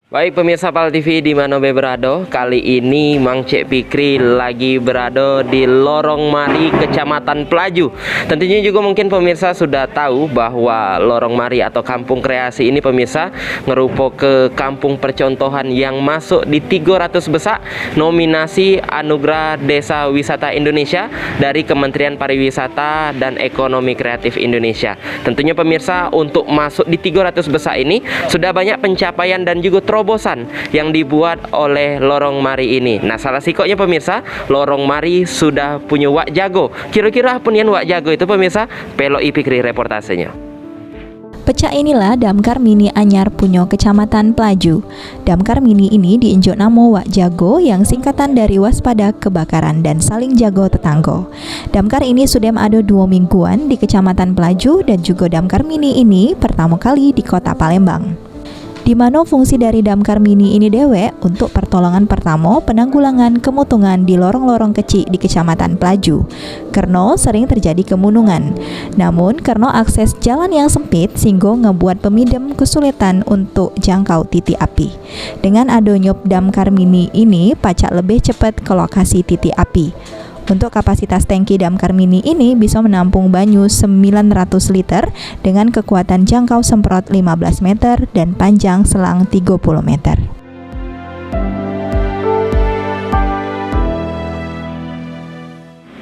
Baik pemirsa PAL TV di mana berado, kali ini Mang Cek Fikri lagi berada di Lorong Mari, Kecamatan Pelaju. Tentunya juga mungkin pemirsa sudah tahu bahwa Lorong Mari atau Kampung Kreasi ini pemirsa ngerupo ke kampung percontohan yang masuk di 300 besar nominasi Anugerah Desa Wisata Indonesia dari Kementerian Pariwisata dan Ekonomi Kreatif Indonesia. Tentunya pemirsa untuk masuk di 300 besar ini sudah banyak pencapaian dan juga terobosan yang dibuat oleh Lorong Mari ini. Nah, salah sikoknya pemirsa, Lorong Mari sudah punya wak jago. Kira-kira apa yang wak jago itu pemirsa? Pelok Fikri reportasenya. Pecah inilah damkar mini anyar punyo Kecamatan Pelaju. Damkar mini ini diinjuk nama Wak Jago yang singkatan dari waspada kebakaran dan saling jago tetanggo. Damkar ini sudah ada 2 mingguan di Kecamatan Pelaju dan juga damkar mini ini pertama kali di Kota Palembang. Di mana fungsi dari damkar mini ini dewek untuk pertolongan pertama penanggulangan kemutungan di lorong-lorong kecil di Kecamatan Pelaju karena sering terjadi kemunungan. Namun karena akses jalan yang sempit sehingga ngebuat pemidem kesulitan untuk jangkau titik api. Dengan adanya damkar mini ini pacak lebih cepat ke lokasi titik api. Untuk kapasitas tangki damkar mini ini bisa menampung banyu 900 liter dengan kekuatan jangkau semprot 15 meter dan panjang selang 30 meter.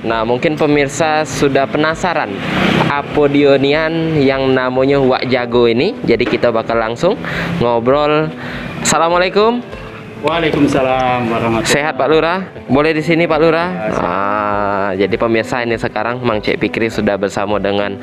Nah, mungkin pemirsa sudah penasaran apa dionian yang namanya Wak Jago ini. Jadi kita bakal langsung ngobrol. Assalamualaikum. Waalaikumsalam warahmatullahi wabarakatuh. Sehat Pak Lurah? Boleh di sini Pak Lurah? Jadi pemirsa ini sekarang Mang Cek Fikri sudah bersama dengan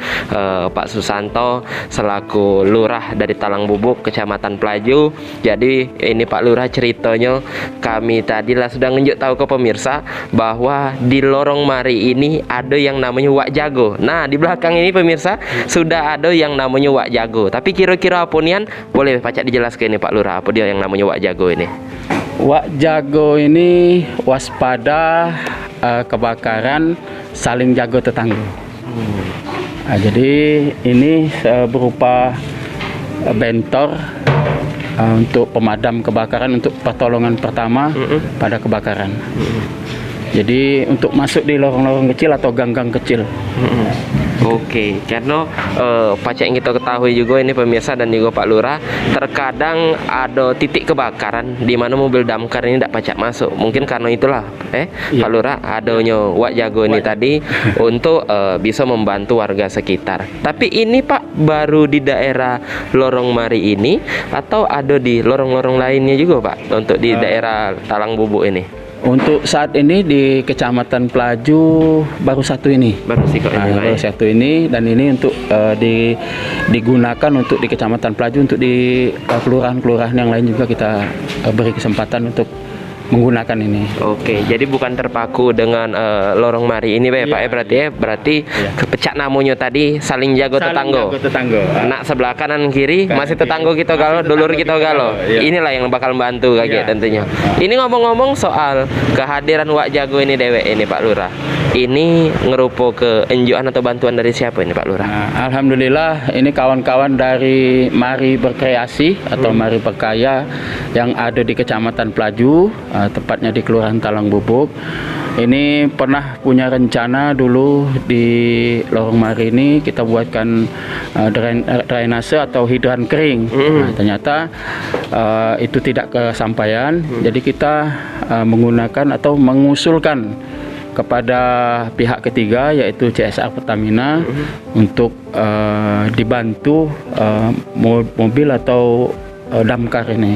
Pak Susanto selaku Lurah dari Talang Bubuk, Kecamatan Pelaju. Jadi ini Pak Lurah ceritanya kami tadilah sudah nunjuk tahu ke pemirsa bahwa di Lorong Mari ini ada yang namanya Wak Jago. Nah, di belakang ini pemirsa sudah ada yang namanya Wak Jago. Tapi kira-kira apa nian? Boleh pacak dijelaskan ini Pak Lurah apa dia yang namanya Wak Jago ini? Wak Jago ini waspada kebakaran, saling jago tetangga. Jadi ini berupa bentor untuk pemadam kebakaran untuk pertolongan pertama pada kebakaran. Jadi untuk masuk di lorong-lorong kecil atau gang-gang kecil. Oke, karena pacak yang kita ketahui juga ini pemirsa dan juga Pak Lurah, terkadang ada titik kebakaran di mana mobil damkar ini tidak pacak masuk. Mungkin karena itulah Pak Lurah adanya Wak Jago ini tadi untuk bisa membantu warga sekitar. Tapi ini Pak baru di daerah Lorong Mari ini atau ada di lorong-lorong lainnya juga Pak untuk di daerah Talang Bubuk ini? Untuk saat ini di Kecamatan Pelaju baru satu ini. Baru satu ini dan ini untuk digunakan untuk di Kecamatan Pelaju, untuk di kelurahan-kelurahan yang lain juga kita beri kesempatan untuk menggunakan ini. Oke, jadi bukan terpaku dengan Lorong Mari ini Pak berarti kepecak namanya tadi saling jago tetanggo. Nak sebelah kanan kiri masih tetanggo kita galo, dulur kita galo. Inilah yang bakal membantu kaget tentunya. Ini ngomong-ngomong soal kehadiran Wak Jago ini dewek ini Pak Lurah. Ini ngerupo ke enjuan atau bantuan dari siapa ini Pak Lurah? Nah, alhamdulillah ini kawan-kawan dari Mari Berkreasi atau Mari Berkaya yang ada di Kecamatan Pelaju, tepatnya di Kelurahan Talang Bubuk. Ini pernah punya rencana dulu di Lorong Mari ini kita buatkan drainase atau hidran kering. Nah, ternyata itu tidak kesampaian. Jadi kita menggunakan atau mengusulkan kepada pihak ketiga yaitu CSR Pertamina untuk dibantu mobil atau damkar ini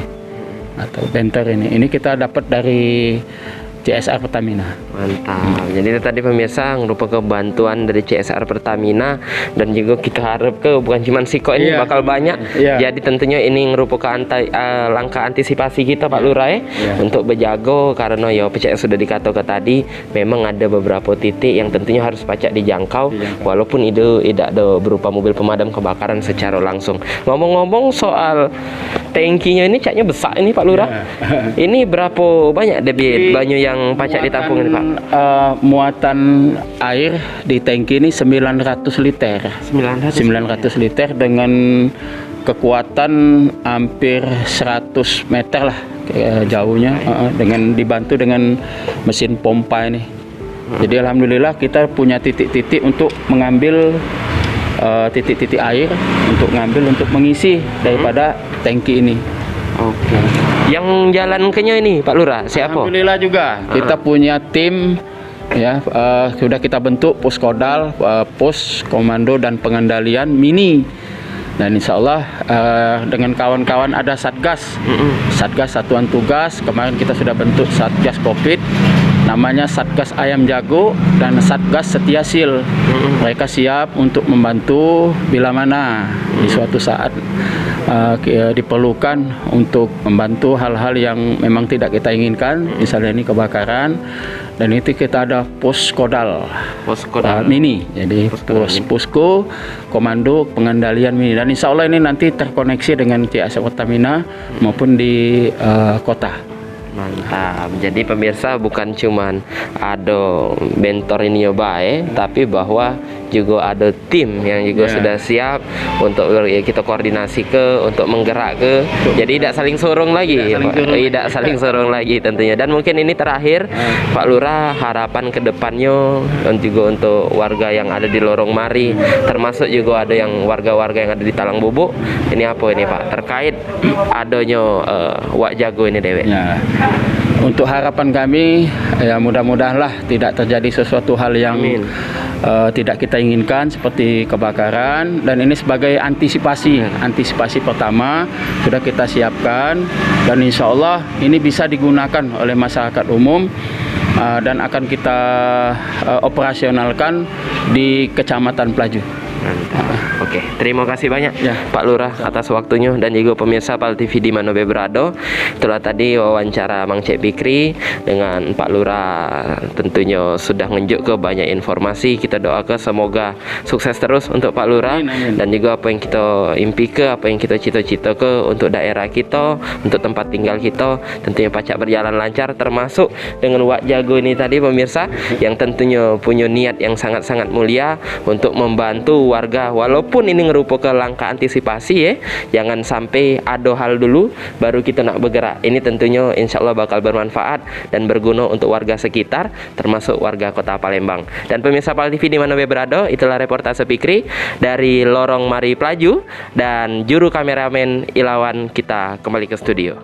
atau bentor ini kita dapat dari CSR Pertamina. Mantap. Jadi itu tadi pemirsa merupakan bantuan dari CSR Pertamina dan juga kita harap ke bukan cuma siko ini bakal banyak. Jadi tentunya ini merupakan langkah antisipasi kita Pak Lurah untuk berjago karena ya pecah sudah dikatakan tadi memang ada beberapa titik yang tentunya harus pacak dijangkau walaupun itu tidak ada berupa mobil pemadam kebakaran secara langsung. Ngomong-ngomong soal tangkinya ini caknya besar ini Pak Lurah. Ini berapa banyak debit banyu yang pacak ditampung ini Pak? Muatan air di tangki ini 900 liter. 900 liter dengan kekuatan hampir 100 meter lah jauhnya, dengan dibantu dengan mesin pompa ini. Jadi alhamdulillah kita punya titik-titik untuk mengambil titik-titik air untuk mengisi daripada tangki ini. Oke. Yang jalan kenya ini Pak Lurah siapa? Alhamdulillah juga kita punya tim ya, sudah kita bentuk puskodal, pos komando dan pengendalian mini. Dan insya Allah dengan kawan-kawan ada Satgas Satuan Tugas. Kemarin kita sudah bentuk Satgas Covid, namanya Satgas Ayam Jago dan Satgas Setiasil. Mereka siap untuk membantu bila mana di suatu saat diperlukan untuk membantu hal-hal yang memang tidak kita inginkan, misalnya ini kebakaran. Dan itu kita ada poskodal mini, jadi posko komando pengendalian mini, dan insya Allah ini nanti terkoneksi dengan CSA Pertamina maupun di kota. Mantap. Jadi pemirsa bukan cuman ada bentor ini baik, tapi bahwa juga ada tim yang juga sudah siap untuk kita koordinasi untuk menggerak jadi tidak saling sorong lagi, tidak saling sorong lagi tentunya. Dan mungkin ini terakhir Pak Lurah, harapan kedepannya dan juga untuk warga yang ada di Lorong Mari, termasuk juga ada yang warga-warga yang ada di Talang Bubuk, ini apa ini Pak terkait adanya Wak Jago ini dewek. Ya. Untuk harapan kami ya mudah-mudahanlah tidak terjadi sesuatu hal yang tidak kita inginkan seperti kebakaran, dan ini sebagai antisipasi pertama sudah kita siapkan, dan insya Allah ini bisa digunakan oleh masyarakat umum dan akan kita operasionalkan di Kecamatan Pelaju. Oke, terima kasih banyak Pak Lurah atas waktunya, dan juga pemirsa PAL TV di mana berada. Itulah tadi wawancara Mang Cek Pikri dengan Pak Lurah, tentunya sudah nunjuk ke banyak informasi. Kita doakan semoga sukses terus untuk Pak Lurah, dan juga apa yang kita impi apa yang kita cita-cita untuk daerah kita, untuk tempat tinggal kita, tentunya pacak berjalan lancar, termasuk dengan Wak Jago ini tadi pemirsa, yang tentunya punya niat yang sangat-sangat mulia untuk membantu warga, walaupun ini merupakan langkah antisipasi jangan sampai ada hal dulu baru kita nak bergerak. Ini tentunya insya Allah bakal bermanfaat dan berguna untuk warga sekitar, termasuk warga Kota Palembang. Dan pemirsa PAL TV di mana berada, itulah reportase Pikri dari Lorong Mari Pelaju, dan juru kameramen Ilawan kita kembali ke studio.